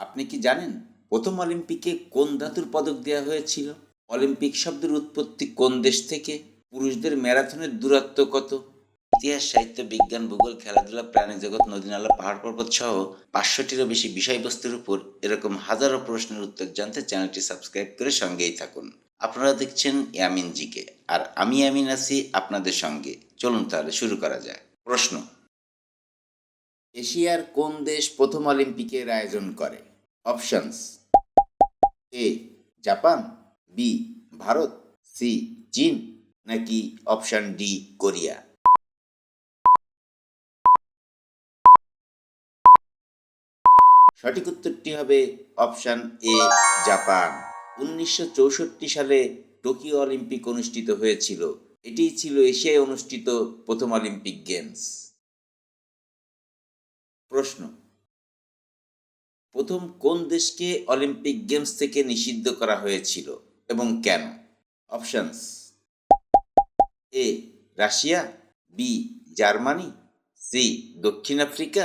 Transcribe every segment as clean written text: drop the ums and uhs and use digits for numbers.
আপনি কি জানেন প্রথম অলিম্পিকে কোন ধাতুর পদক দেওয়া হয়েছিল? অলিম্পিক শব্দের উৎপত্তি কোন দেশ থেকে? পুরুষদের ম্যারাথনের দূরত্ব কত? ইতিহাস, সাহিত্য, বিজ্ঞান, ভূগোল, খেলাধুলা, প্রাণীজগৎ, নদীনালা, পাহাড় পর্বত সহ 500টিরও বেশি বিষয়বস্তুর উপর এরকম হাজারো প্রশ্নের উত্তর জানতে চ্যানেলটি সাবস্ক্রাইব করে সঙ্গেই থাকুন। আপনারা দেখছেন ইয়ামিন জিকে, আর আমি ইয়ামিন আছি আপনাদের সঙ্গে। চলুন তাহলে শুরু করা যাক। প্রশ্ন: এশিয়ার কোন দেশ প্রথম অলিম্পিকের আয়োজন করে? Options: A Japan, B Bharat, C চীন, নাকি অপশন ডি কোরিয়া? সঠিক উত্তরটি হবে অপশন এ জাপান। 1964 সালে টোকিও অলিম্পিক অনুষ্ঠিত হয়েছিল। এটিই ছিল এশিয়ায় অনুষ্ঠিত প্রথম অলিম্পিক গেমস। প্রশ্ন: প্রথম কোন দেশকে অলিম্পিক গেমস থেকে নিষিদ্ধ করা হয়েছিল এবং কেন? Options: A Russia, B Germany, C দক্ষিণ আফ্রিকা,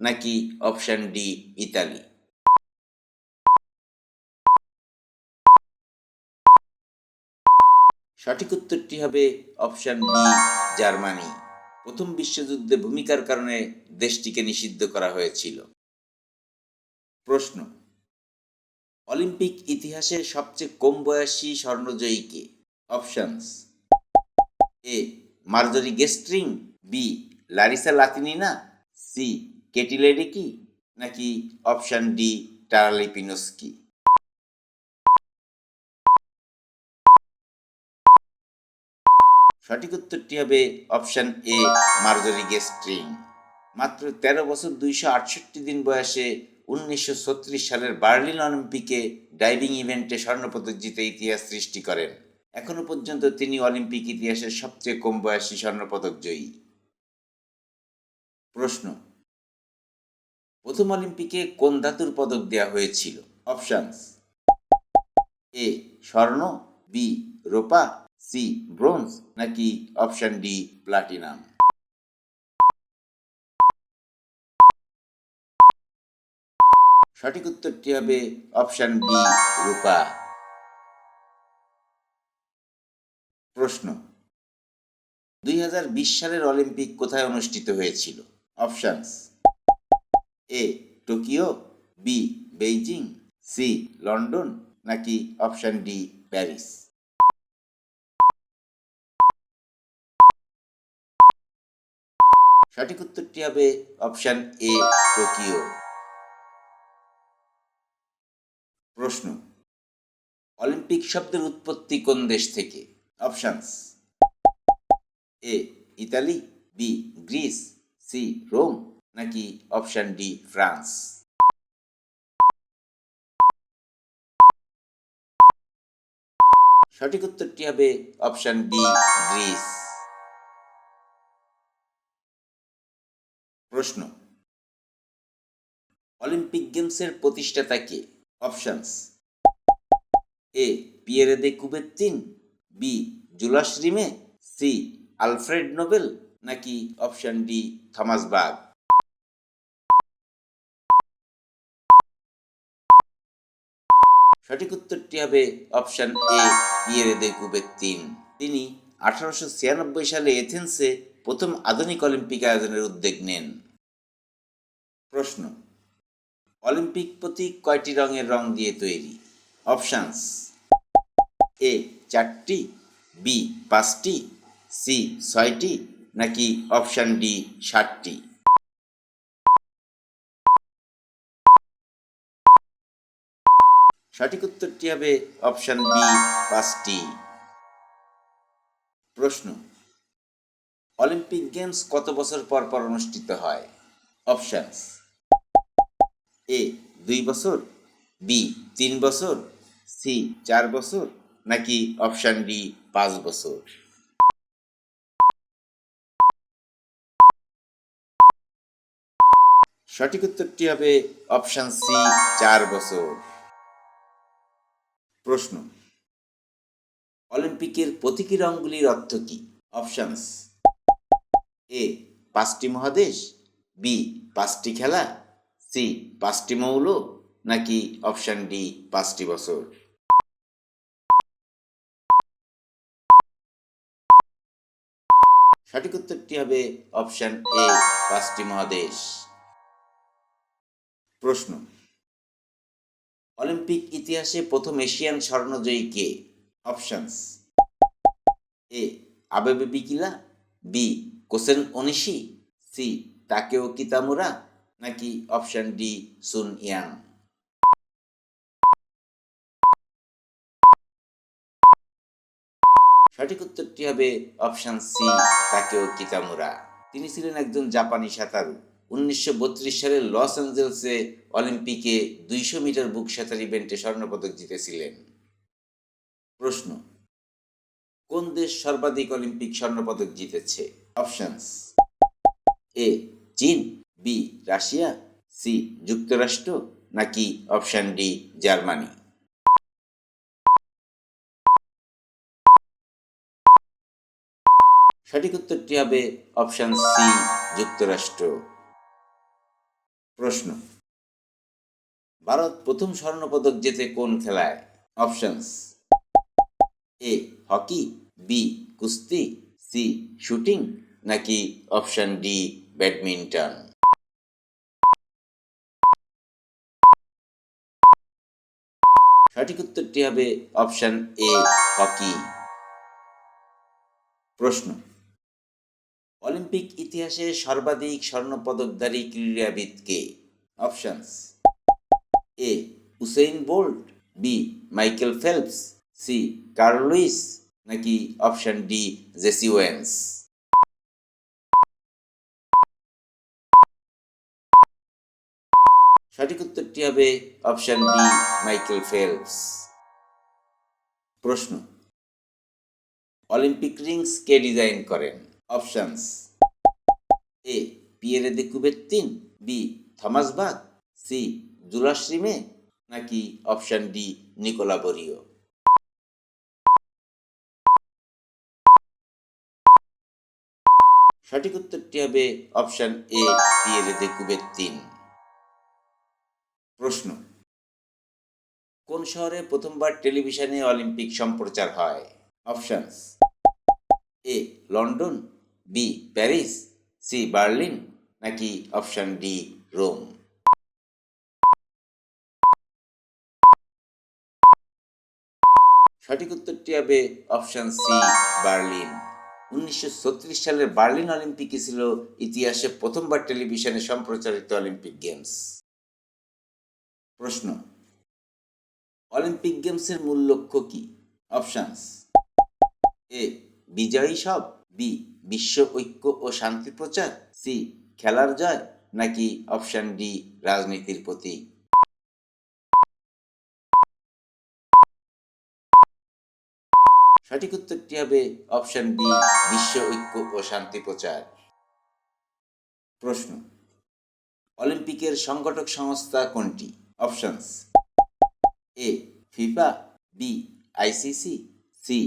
নাকি অপশন ডি ইতালি? সঠিক উত্তরটি হবে অপশন বি জার্মানি। প্রথম বিশ্বযুদ্ধে ভূমিকার কারণে দেশটিকে নিষিদ্ধ করা হয়েছিল। প্রশ্ন: অলিম্পিক ইতিহাসে সবচেয়ে কম বয়সী স্বর্ণজয়ী কে? Options: A Marjorie Gestring, B Larisa Latynina, C Katie Ledecky, নাকি অপশন ডি টারা লিপিনস্কি? সঠিক উত্তরটি হবে অপশন এ মার্জরি গেস্ট্রিং। মাত্র 13 বছর 268 দিন বয়সে 1936 সালের বার্লিন অলিম্পিকে ডাইভিং ইভেন্টে স্বর্ণপদক জিতে ইতিহাস সৃষ্টি করেন। এখনো পর্যন্ত তিনি অলিম্পিক ইতিহাসের সবচেয়ে কম বয়সী স্বর্ণপদক জয়ী। প্রশ্ন: প্রথম অলিম্পিকে কোন ধাতুর পদক দেওয়া হয়েছিল? অপশনস: এ স্বর্ণ, বি রূপা, সি ব্রোঞ্জ, নাকি অপশন ডি প্লাটিনাম? সঠিক উত্তরটি হবে অপশন বি রূপা। প্রশ্ন: 2020 সালের অলিম্পিক কোথায় অনুষ্ঠিত হয়েছিল? Options: A Tokyo, B Beijing, C London, নাকি অপশন ডি প্যারিস? সঠিক উত্তরটি হবে অপশন এ টোকিও। প্রশ্ন: অলিম্পিক শব্দের উৎপত্তি কোন দেশ থেকে? Options: A Italy, B Greece, C Rome, নাকি অপশন ডি ফ্রান্স? সঠিক উত্তরটি হবে অপশন বি গ্রিস। প্রশ্ন: অলিম্পিক গেমসের প্রতিষ্ঠাতা কে? Options: A Pierre de Coubertin, B Jules Rimet, C Alfred Nobel, নাকি অপশন ডি থমাস বাখ? সঠিক উত্তরটি হবে অপশন এ পিয়েরে দে কুবেরতিন। তিনি 1896 সালে এথেন্সে প্রথম আধুনিক অলিম্পিক আয়োজনের উদ্যোগ নেন। প্রশ্ন: অলিম্পিক প্রতীক কয়টি রঙের রং দিয়ে তৈরি? অপশনস: এ 4টি, বি 5টি, সি 6টি, নাকি অপশন ডি 7টি? সঠিক উত্তরটি হবে অপশন বি 5টি। প্রশ্ন: অলিম্পিক গেমস কত বছর পর পর অনুষ্ঠিত হয়? অপশনস: এ 2 বছর, বি 3 বছর, সি 4 বছর, নাকি অপশন ডি 5 বছর? সঠিক উত্তরটি হবে অপশন সি 4 বছর। প্রশ্ন: অলিম্পিকের প্রতীকী রঙগুলির অর্থ কী? অপশনস: এ 5টি মহাদেশ, বি 5টি খেলা, সি 5টি মৌল, নাকি অপশান ডি 5টি বছর? সঠিক উত্তরটি হবে অপশান এ 5টি মহাদেশ। প্রশ্ন, অলিম্পিক ইতিহাসে প্রথম এশিয়ান স্বর্ণজয়ী কে? অপশানস: এ আবেবে বিকিলা, বি কোসেন ওনিশি, সি তাকেও কিতামুরা, নাকি অপশান ডি সুন ইয়াং? সঠিক উত্তরটি হবে অপশান সি তাকেও কিতামুরা। তিনি ছিলেন একজন জাপানি সাঁতারু। 1932 সালে লস অ্যাঞ্জেলেসে অলিম্পিকে 200 মিটার বুক সাঁতার ইভেন্টে স্বর্ণপদক জিতেছিলেন। প্রশ্ন, কোন দেশ সর্বাধিক অলিম্পিক স্বর্ণপদক জিতেছে? অপশনস: এ চীন, বি রাশিয়া, সি যুক্তরাষ্ট্র, নাকি অপশন ডি জার্মানি? সঠিক উত্তরটি হবে অপশন সি যুক্তরাষ্ট্র। প্রশ্ন, ভারত প্রথম স্বর্ণপদক জেতে কোন খেলায়? অপশনস: এ হকি, বি কুস্তি, সি শুটিং, নাকি অপশন ডি ব্যাডমিন্টন? সঠিক উত্তরটি হবে অপশন এ হকি। প্রশ্ন, অলিম্পিক ইতিহাসে সর্বাধিক স্বর্ণপদকধারী ক্রীড়াবিদ কে? Options: A Usain Bolt, B Michael Phelps, C Carl Lewis, নাকি অপশন ডি জেসি ওয়েন্স? সঠিক উত্তরটি হবে অপশন ডি মাইকেল ফেলপস। প্রশ্ন, অলিম্পিক রিংস কে ডিজাইন করেন? Options: A Pierre de Coubertin, B Thomas Bach, C Jules Rimet, নাকি option D Nikola বরিও? সঠিক উত্তরটি হবে অপশন এ পিয়েরে দে কুবেরতিন। প্রশ্ন, কোন শহরে প্রথমবার টেলিভিশনে অলিম্পিক সম্প্রচার হয়? Options: A London, B Paris, C Berlin, নাকি অপশন ডি রোম? সঠিক উত্তরটি হবে অপশন সি বার্লিন। 1936 সালের বার্লিন অলিম্পিকই ছিল ইতিহাসে প্রথমবার টেলিভিশনে সম্প্রচারিত অলিম্পিক গেমস। প্রশ্ন, অলিম্পিক গেমসের মূল লক্ষ্য কি? অপশনস: এ বিজয়ী সব, বি বিশ্ব ঐক্য ও শান্তি প্রচার, সি খেলার জয়, নাকি অপশন ডি রাজনীতির প্রতীক? সঠিক উত্তরটি হবে অপশন ডি বিশ্ব ঐক্য ও শান্তি প্রচার। প্রশ্ন, অলিম্পিকের সংগঠক সংস্থা কোনটি? Options: A FIFA, B ICC, C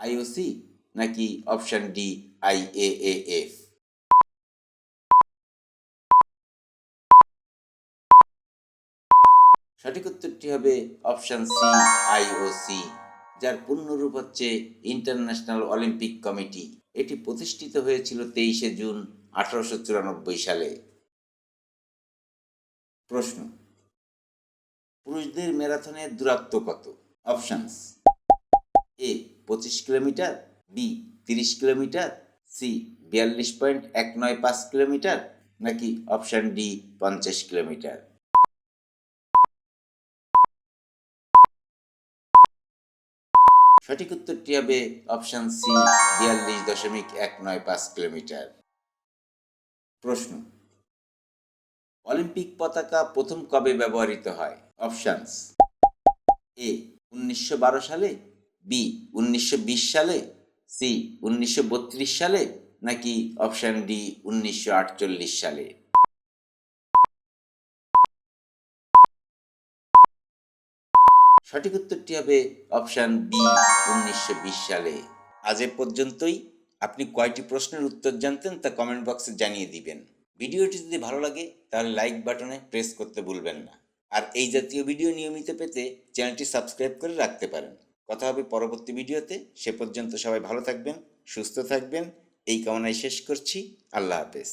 IOC, নাকি অপশন ডি আইএএএফ? সঠিক উত্তরটি হবে অপশন সি আইওসি, যার পূর্ণরূপ হচ্ছে ইন্টারন্যাশনাল অলিম্পিক কমিটি। এটি প্রতিষ্ঠিত হয়েছিল 23শে জুন 1894 সালে। প্রশ্ন, পুরুষদের ম্যারাথনের দূরত্ব কত? Options: A 25 kilometre, B 30 kilometre, C 42.195 kilometre, নাকি অপশন ডি 50 কিলোমিটার? সঠিক উত্তরটি হবে অপশন সি 42.195 কিলোমিটার। প্রশ্ন, অলিম্পিক পতাকা প্রথম কবে ব্যবহৃত হয়? অপশনস: এ 1912 সালে, বি 1920 সালে, সি 1932 সালে, নাকি অপশন ডি 1948 সালে? সঠিক উত্তরটি হবে অপশন বি 1920 সালে। আজ এ পর্যন্তই। আপনি কয়টি প্রশ্নের উত্তর জানতেন তা কমেন্ট বক্সে জানিয়ে দিবেন। ভিডিওটি যদি ভালো লাগে তাহলে লাইক বাটনে প্রেস করতে ভুলবেন না। আর এই জাতীয় ভিডিও নিয়মিত পেতে চ্যানেলটি সাবস্ক্রাইব করে রাখতে পারেন। কথা হবে পরবর্তী ভিডিওতে। সে পর্যন্ত সবাই ভালো থাকবেন, সুস্থ থাকবেন, এই কামনায় শেষ করছি। আল্লাহ হাফেজ।